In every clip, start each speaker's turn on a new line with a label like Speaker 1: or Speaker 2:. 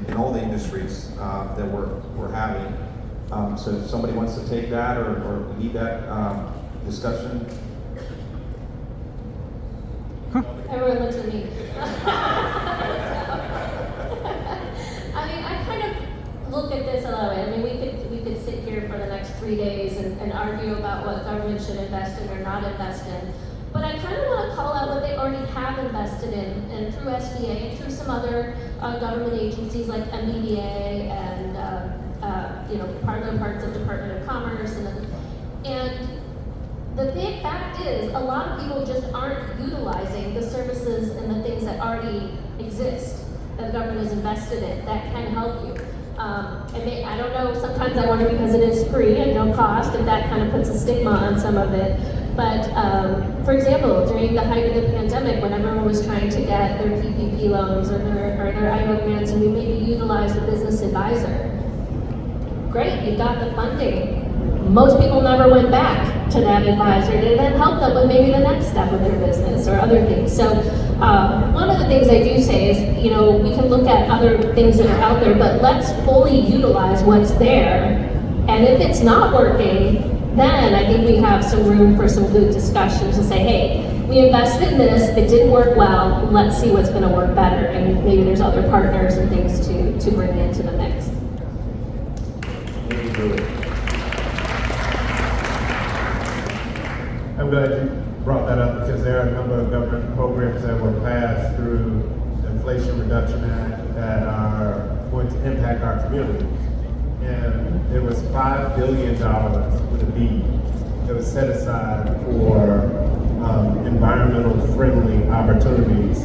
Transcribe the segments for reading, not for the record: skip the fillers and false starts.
Speaker 1: in all the industries that we're having. So if somebody wants to take that or lead that discussion.
Speaker 2: Everyone looks at me. I mean, I kind of look at this another way. I mean, we could sit here for the next 3 days and argue about what government should invest in or not invest in. But I kind of want to call out what they already have invested in, and through SBA and through some other government agencies like MBDA and other parts of Department of Commerce and the big fact is, a lot of people just aren't utilizing the services and the things that already exist that the government has invested in that can help you. I don't know, sometimes I wonder because it is free at no cost, if that kind of puts a stigma on some of it. But for example, during the height of the pandemic, when everyone was trying to get their PPP loans or their IO grants, and we maybe utilized a business advisor. Great, you got the funding. Most people never went back to that advisor to then help them with maybe the next step of their business or other things. So one of the things I do say is, we can look at other things that are out there, but let's fully utilize what's there. And if it's not working, then I think we have some room for some good discussions to say, hey, we invested in this, it didn't work well, let's see what's gonna work better. And maybe there's other partners and things to bring into the mix.
Speaker 3: I'm glad you brought that up because there are a number of government programs that were passed through the Inflation Reduction Act that are going to impact our community. And there was $5 billion with a B that was set aside for environmental friendly opportunities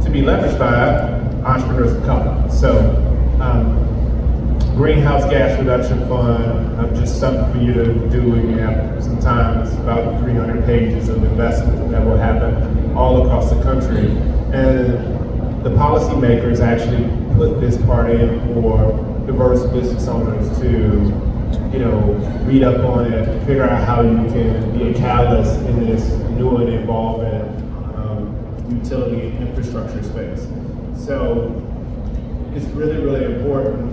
Speaker 3: to be leveraged by entrepreneurs of color. So Greenhouse Gas Reduction Fund, just something for you to do when you have some time. It's about 300 pages of investment that will happen all across the country. And the policymakers actually put this part in for diverse business owners to, read up on it, figure out how you can be a catalyst in this new and evolving utility and infrastructure space. So it's really, really important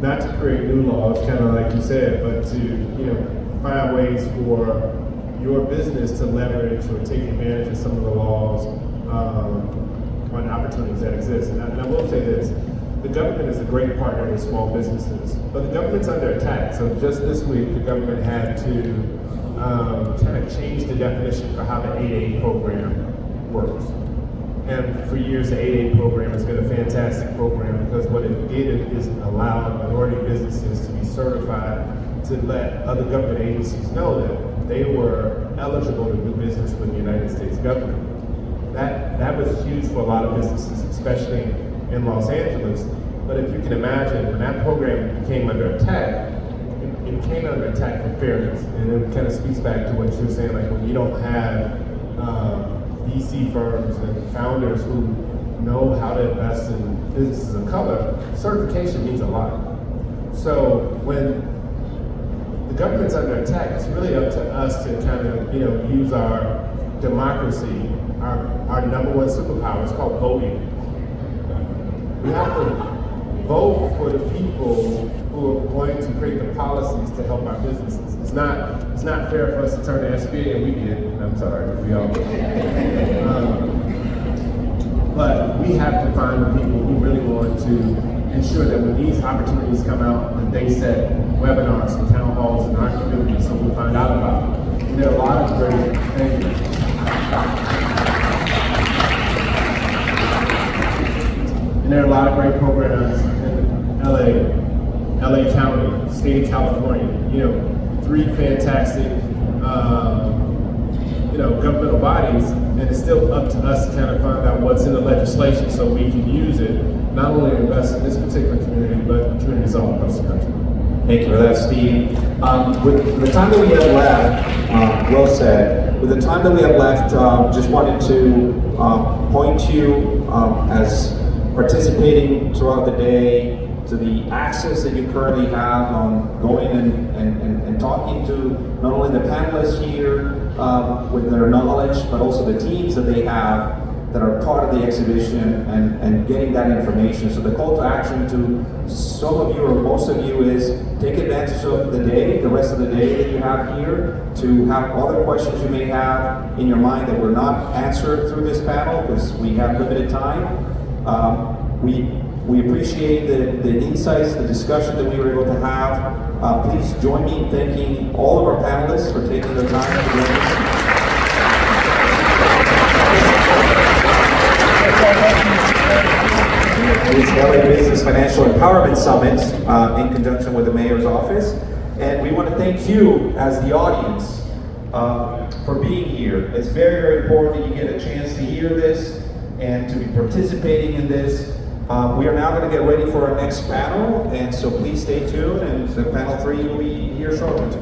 Speaker 3: not to create new laws, kind of like you said, but to find ways for your business to leverage or take advantage of some of the laws on opportunities that exist. And I will say this, the government is a great partner with small businesses, but the government's under attack. So just this week, the government had to kind of change the definition for how the 8A program works. And for years, the 8A program has been a fantastic program because what it did is allow minority businesses to be certified to let other government agencies know that they were eligible to do business with the United States government. That was huge for a lot of businesses, especially in Los Angeles. But if you can imagine, when that program came under attack, it came under attack for fairness. And it kind of speaks back to what you were saying, like when you don't have VC firms and founders who know how to invest in businesses of color, certification means a lot. So when the government's under attack, it's really up to us to kind of, use our democracy, our number one superpower. It's called voting. We have to vote for the people who are going to create the policies to help our businesses. It's not fair for us to turn to SBA, and we did. I'm sorry, we all did. But we have to find the people who really want to ensure that when these opportunities come out, that they set webinars and town halls in our community so we find out about them. And there are a lot of great things. And there are a lot of great programs in LA County, state of California, 3 fantastic, governmental bodies, and it's still up to us to kind of find out what's in the legislation so we can use it, not only to invest in this particular community, but communities all across the country.
Speaker 1: Thank you for that, Steve. With the time that we have left, well said. With the time that we have left, just wanted to point you as participating throughout the day to the access that you currently have on going and talking to not only the panelists here with their knowledge, but also the teams that they have that are part of the exhibition and getting that information. So the call to action to some of you or most of you is take advantage of the day, the rest of the day that you have here, to have other questions you may have in your mind that were not answered through this panel because we have limited time. We appreciate the insights, the discussion that we were able to have. Please join me in thanking all of our panelists for taking the time to join us. It is LA Business Financial Empowerment Summit in conjunction with the Mayor's Office. And we want to thank you as the audience for being here. It's very, very important that you get a chance to hear this and to be participating in this. We are now going to get ready for our next panel, and so please stay tuned, and the panel 3 will be here shortly.